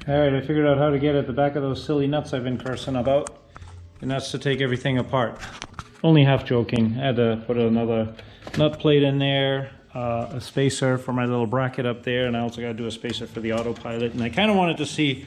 Alright, I figured out how to get at the back of those silly nuts I've been cursing about. And that's to take everything apart. Only half joking. I had to put another nut plate in there, a spacer for my little bracket up there, and I also got to do a spacer for the autopilot. And I kind of wanted to see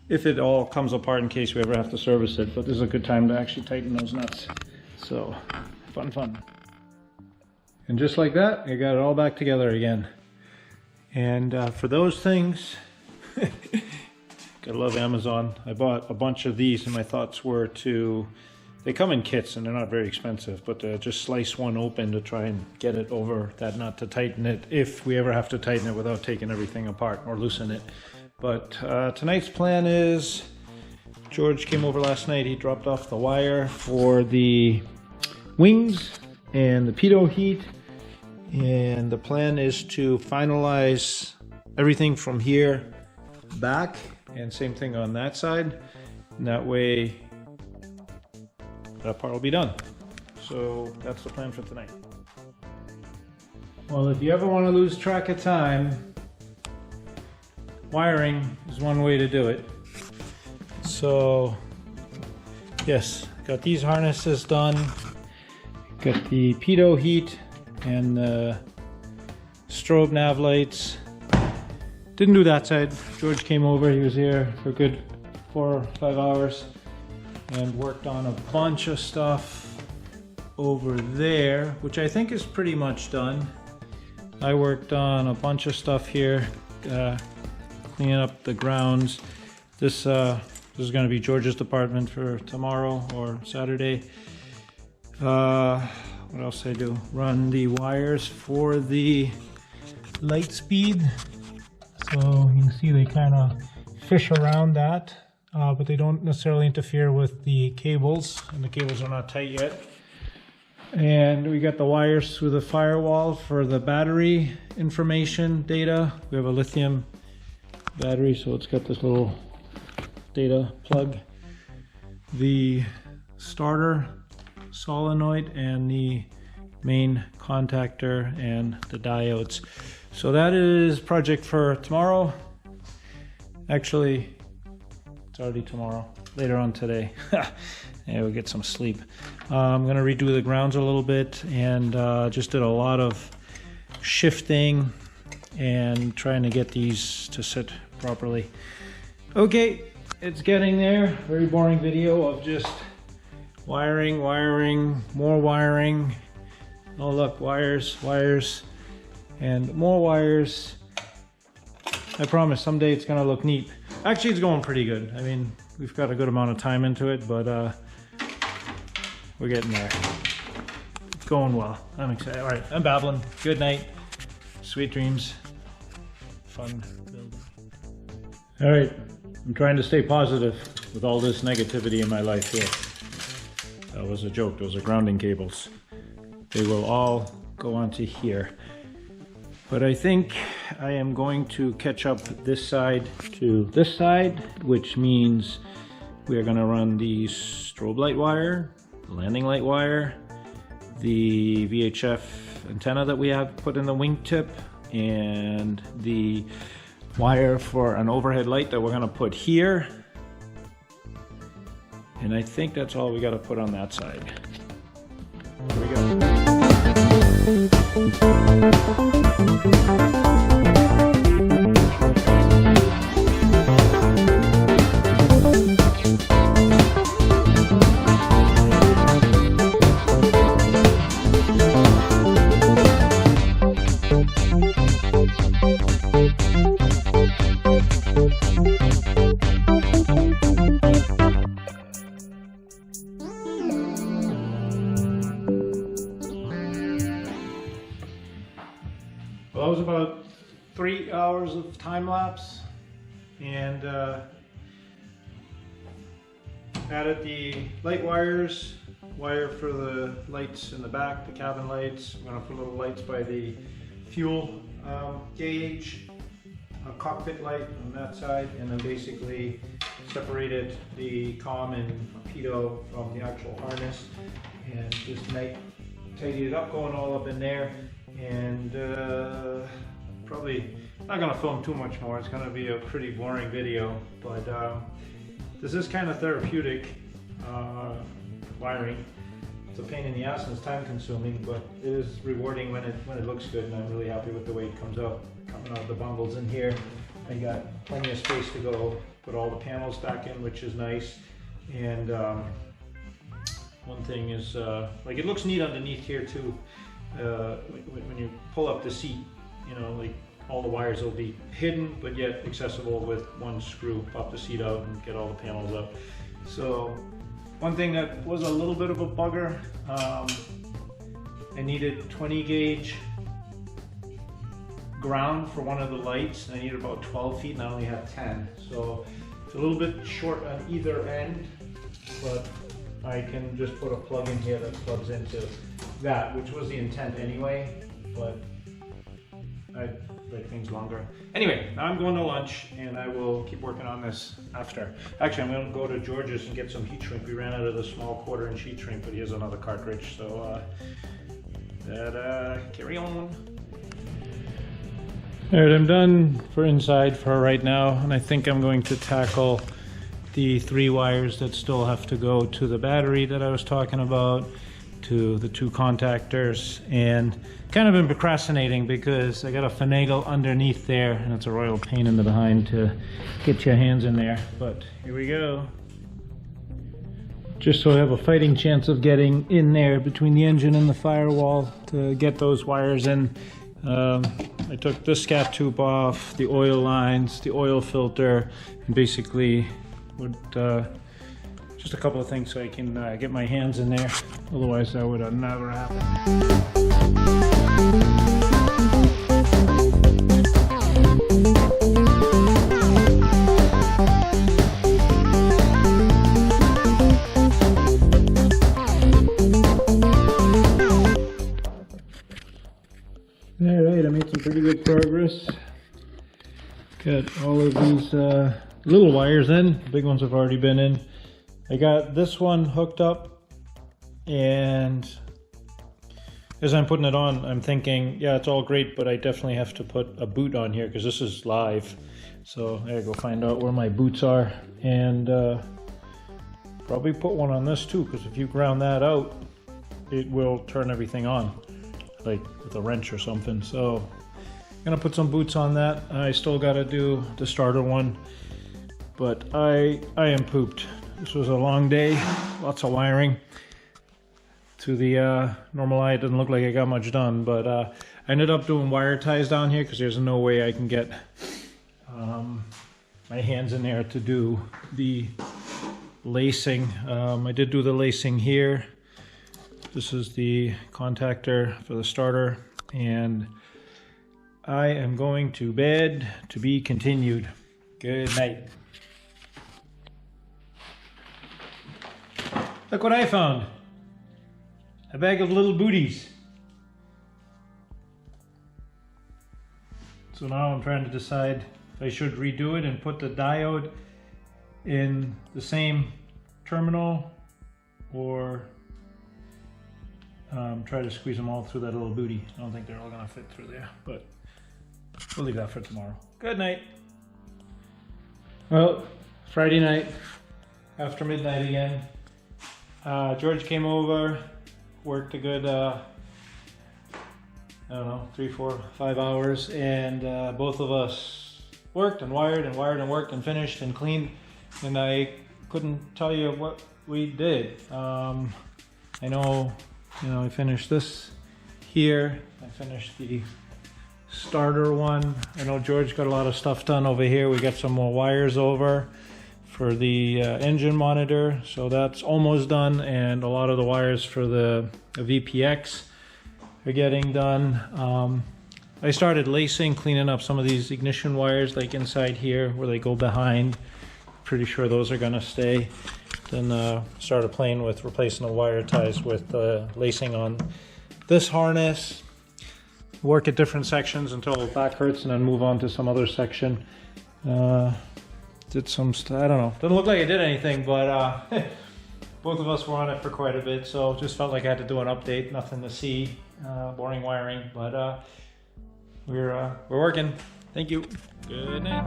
if it all comes apart in case we ever have to service it, but this is a good time to actually tighten those nuts. So, fun. And just like that, I got it all back together again. And for those things, gotta love Amazon. I bought a bunch of these and my thoughts were to, they come in kits and they're not very expensive, but to just slice one open to try and get it over that nut to tighten it if we ever have to tighten it without taking everything apart or loosen it. But tonight's plan is, George came over last night, he dropped off the wire for the wings and the pitot heat, and the plan is to finalize everything from here back, and same thing on that side, and that way that part will be done. So that's the plan for tonight. Well, if you ever want to lose track of time, wiring is one way to do it. So yes, got these harnesses done, got the pitot heat and the strobe nav lights. Didn't do that side. George came over, he was here for a good 4 or 5 hours and worked on a bunch of stuff over there, which I think is pretty much done. I worked on a bunch of stuff here, cleaning up the grounds. This is going to be George's department for tomorrow or Saturday. What else I do? Run the wires for the light speed. So you can see they kind of fish around that, but they don't necessarily interfere with the cables, and the cables are not tight yet. And we got the wires through the firewall for the battery information data. We have a lithium battery, so it's got this little data plug. The starter solenoid and the main contactor and the diodes. So that is project for tomorrow. Actually, it's already tomorrow, later on today. Yeah, we'll get some sleep. I'm gonna redo the grounds a little bit, and just did a lot of shifting and trying to get these to sit properly. Okay, it's getting there. Very boring video of just wiring, more wiring. Oh look, wires, and more wires. I promise someday it's gonna look neat. Actually, it's going pretty good. I mean, we've got a good amount of time into it, but we're getting there. It's going well. I'm excited. All right, I'm babbling. Good night. Sweet dreams. Fun building. All right, I'm trying to stay positive with all this negativity in my life here. That was a joke. Those are grounding cables. They will all go onto here. But I think I am going to catch up this side to this side, which means we are going to run the strobe light wire, the landing light wire, the VHF antenna that we have put in the wingtip, and the wire for an overhead light that we're going to put here. And I think that's all we got to put on that side. Here we go. Well, that was about 3 hours of time lapse, and added the light wires, wire for the lights in the back, the cabin lights. I'm going to put little lights by the fuel gauge, a cockpit light on that side, and then basically separated the comm and pitot from the actual harness, and just tidied it up, going all up in there. And probably not gonna film too much more. It's gonna be a pretty boring video, but this is kind of therapeutic wiring. It's a pain in the ass and it's time consuming, but it is rewarding when it looks good, and I'm really happy with the way it comes out. Coming out the bungles in here. I got plenty of space to go, put all the panels back in, which is nice. And one thing is, like, it looks neat underneath here too. When you pull up the seat, you know, like all the wires will be hidden, but yet accessible with one screw. Pop the seat out and get all the panels up. So one thing that was a little bit of a bugger, I needed 20 gauge ground for one of the lights, and I needed about 12 feet, and I only have 10. So it's a little bit short on either end, but I can just put a plug in here that plugs into that, which was the intent anyway, but I like things longer. Anyway, now I'm going to lunch, and I will keep working on this after. Actually, I'm going to go to George's and get some heat shrink. We ran out of the small 1/4" heat shrink, but he has another cartridge, so carry on. All right, I'm done for inside for right now, and I think I'm going to tackle the 3 wires that still have to go to the battery that I was talking about, to the 2 contactors, and kind of been procrastinating because I got a finagle underneath there, and it's a royal pain in the behind to get your hands in there, but here we go. Just so I have a fighting chance of getting in there between the engine and the firewall to get those wires in. I took this scat tube off, the oil lines, the oil filter, and basically just a couple of things so I can get my hands in there. Otherwise that would have never happened. Alright, I made some pretty good progress. Got all of these little wires in. The big ones have already been in. I got this one hooked up, and as I'm putting it on, I'm thinking, yeah, it's all great, but I definitely have to put a boot on here because this is live. So I gotta go find out where my boots are, and probably put one on this too, because if you ground that out, it will turn everything on, like with a wrench or something. So I'm gonna put some boots on that. I still gotta do the starter one, but I am pooped. This was a long day, lots of wiring. To the normal eye, it doesn't look like I got much done, but I ended up doing wire ties down here because there's no way I can get my hands in there to do the lacing. I did do the lacing here. This is the contactor for the starter, and I am going to bed to be continued. Good night. Look what I found. A bag of little booties. So now I'm trying to decide if I should redo it and put the diode in the same terminal, or try to squeeze them all through that little booty. I don't think they're all gonna fit through there, but we'll leave that for tomorrow. Good night. Well, Friday night, after midnight again. George came over, worked a good, I don't know, 3, 4, 5 hours, and both of us worked and wired and wired and worked and finished and cleaned, and I couldn't tell you what we did. I know, I finished this here. I finished the starter one. I know George got a lot of stuff done over here. We got some more wires over for the engine monitor, so that's almost done, and a lot of the wires for the VPX are getting done. I started lacing, cleaning up some of these ignition wires, like inside here where they go behind. Pretty sure those are gonna stay. Then started playing with replacing the wire ties with lacing on this harness. Work at different sections until the back hurts, and then move on to some other section. Did some stuff, I don't know. Doesn't look like I did anything, but both of us were on it for quite a bit, so just felt like I had to do an update. Nothing to see, boring wiring, but we're working. Thank you. Good night.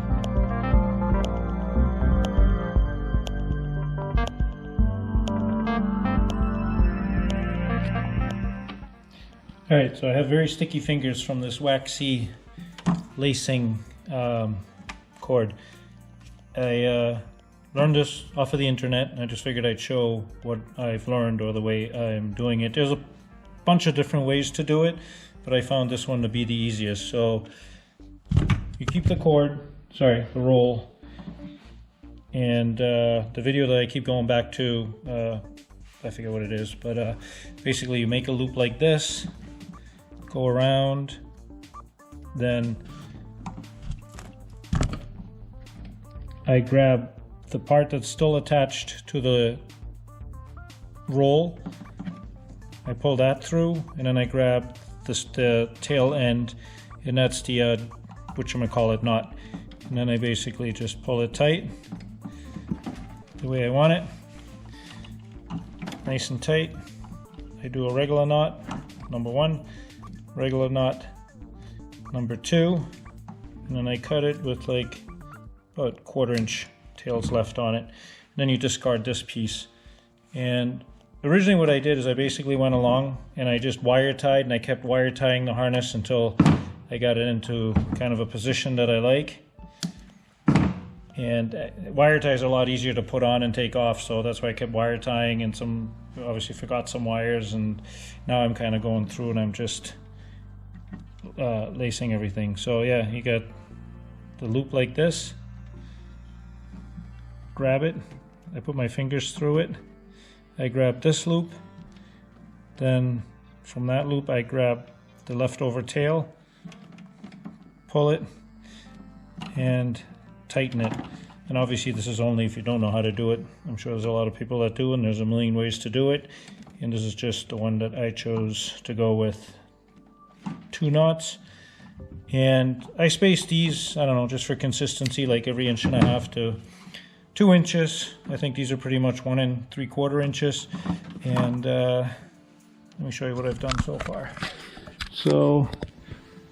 All right, so I have very sticky fingers from this waxy lacing cord. I learned this off of the internet, and I just figured I'd show what I've learned or the way I'm doing it. There's a bunch of different ways to do it, but I found this one to be the easiest. So you keep the cord, the roll, and the video that I keep going back to, I forget what it is, but basically you make a loop like this, go around, then I grab the part that's still attached to the roll, I pull that through, and then I grab the tail end, and that's the whatchamacallit knot, and then I basically just pull it tight the way I want it, nice and tight. I do a regular knot, number 1, regular knot, number 2, and then I cut it with like about 1/4 inch tails left on it. And then you discard this piece. And originally what I did is I basically went along and I just wire tied, and I kept wire tying the harness until I got it into kind of a position that I like. And wire ties are a lot easier to put on and take off, so that's why I kept wire tying, and obviously forgot some wires, and now I'm kind of going through and I'm just lacing everything. So yeah, you got the loop like this. Grab it, I put my fingers through it, I grab this loop, then from that loop I grab the leftover tail, pull it, and tighten it. And obviously this is only if you don't know how to do it. I'm sure there's a lot of people that do, and there's a million ways to do it, and this is just the one that I chose to go with 2 knots. And I spaced these, I don't know, just for consistency, like every 1.5 to 2 inches. I think these are pretty much 1 3/4 inches. And let me show you what I've done so far. So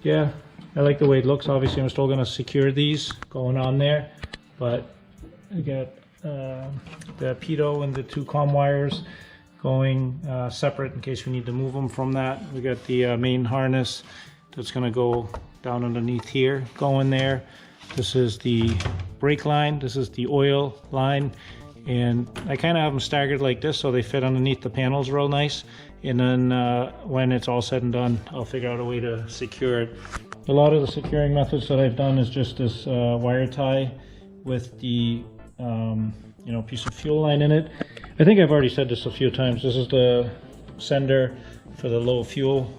yeah, I like the way it looks. Obviously I'm still going to secure these going on there, but I got the pitot and the 2 comm wires going separate in case we need to move them from that. We got the main harness that's going to go down underneath here, going there. This is the brake line, this is the oil line, and I kind of have them staggered like this so they fit underneath the panels real nice. And then when it's all said and done, I'll figure out a way to secure it. A lot of the securing methods that I've done is just this wire tie with the piece of fuel line in it. I think I've already said this a few times. This is the sender for the low fuel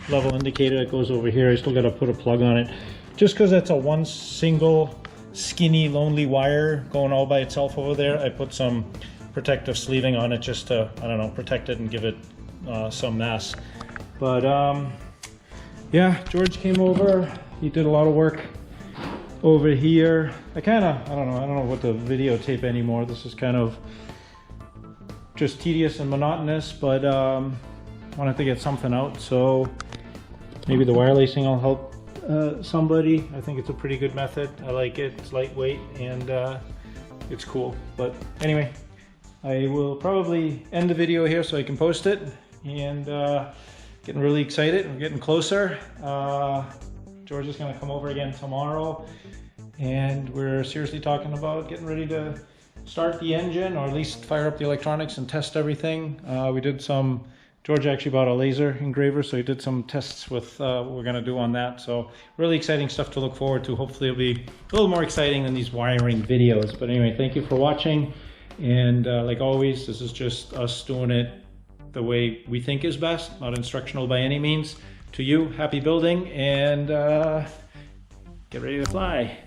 level indicator that goes over here. I still got to put a plug on it, just because that's a one single skinny lonely wire going all by itself over there. I put some protective sleeving on it just to, I don't know, protect it and give it some mass. But yeah, George came over, he did a lot of work over here. I don't know what to videotape anymore. This is kind of just tedious and monotonous, but wanted to get something out, so maybe the wire lacing will help somebody. I think it's a pretty good method. I like it. It's lightweight and it's cool. But anyway, I will probably end the video here so I can post it. And getting really excited. We're getting closer. George is going to come over again tomorrow, and we're seriously talking about getting ready to start the engine, or at least fire up the electronics and test everything. We did some, George actually bought a laser engraver, so he did some tests with what we're going to do on that. So really exciting stuff to look forward to. Hopefully it'll be a little more exciting than these wiring videos. But anyway, thank you for watching. And like always, this is just us doing it the way we think is best, not instructional by any means. To you, happy building, and get ready to fly.